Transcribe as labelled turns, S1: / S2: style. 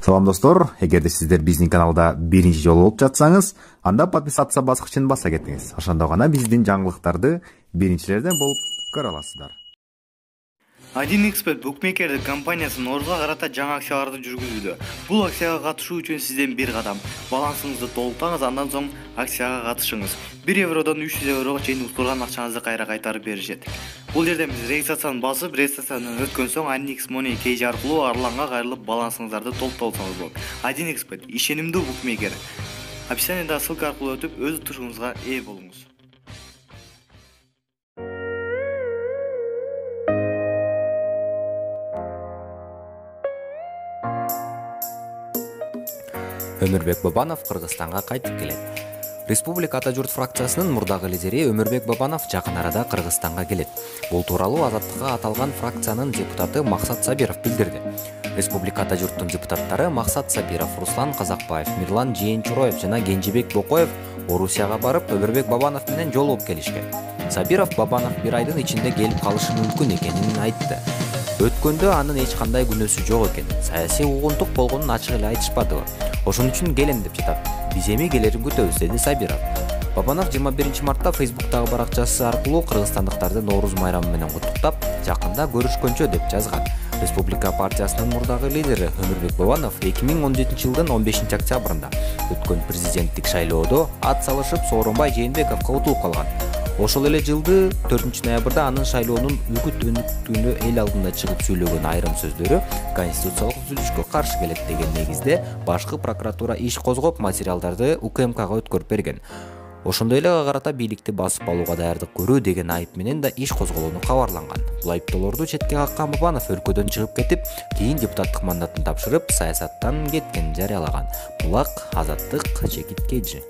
S1: Салам достор, эгерде сиздер биздин каналда биринчи жолу болуп жатсаңыз, анда подписаться баскычын баса кетиңиз. Ошондо гана биздин жаңылыктарды биринчилерден болуп көрө аласыздар.
S2: 1xbet букмекерлик компаниясы Норузга карата жаңы акцияларды жүргүзүүдө. Бул акцияга катышуу үчүн сизден бир кадам. Балансыңызды толуктаңыз, андан соң акцияга катышыңыз. 1 евродон 300 еврого чейин утурган акчаңызды кайра кайтарып беришет. Бул жерден биз регистрацияны басып, регистрациядан өткөн соң 1x Money кейжи аркылуу арланга кайрылып балансыңыздарды толуктап алсаңыз болот. 1xbet ишенимдүү букмекер. Описаниедagi ссылка аркылуу өтүп, өз утушуңузга ээ болуңуз.
S3: Өмүрбек Бабанов Кыргызстанга кайтып келет. Республика Ата журт фракциясынын мурдагы лидери Өмүрбек Бабанов жакын арада Кыргызстанга келет. Бул тууралуу Азаттыкка аталган фракциянын депутаты Максат Сабиров билдирди. Республика Ата журттун депутаттары Максат Сабиров, Руслан Казакбаев, Мирлан Жээнчуроев жана Кенжебек Бокоев Орусияга барып, Өмүрбек Бабанов менен жолугуп келишкен. Сабиров Бабанов бир айдын ичинде келип калышы мүмкүн экенин айтты. Өткөндө анын эч кандай күнөөсү жок экен. Саясий угунтук болгонун ачык эле айтышпадыбы. Ошон үчүн келем деп жатат. Биз эми келерин күтөбүз, деди Сабиров. Бабанов 21 мартта Фейсбуктагы баракчасы аркылуу кыргызстандыктарды Нооруз майрамы менен куттуктап, жакында көрүшкөнчө деп жазган. Республика партиясынын мурдагы лидери Өмүрбек Бабанов 2017 жылдын 15 октябрында өткөн президенттик шайлоодо ат салышып Сооронбай Жээнбековго утулуп калган. Ошол эле жылды 4 ноябрда анын шайлоонун үгүт өнүктүүнү эл алдында чыгып сүйлөгөн айрым сөздөрү конституциялык түзүлүшкө каршы келет деген негизде башкы прокуратура иш козгоп, материалдарды УКМКга өткөрүп берген. Ошондой эле ага карата бийликти басып алууга даярдык көрүү деген айып менен да иш козголууну кабарланган. Бул айыптоолорду четке каккан Бабанов өлкөдөн чыгып кетип, кийин депутаттык мандатын тапшырып, саясаттан кеткенин жарыялаган. Булак Азаттык, Чекит Кejи.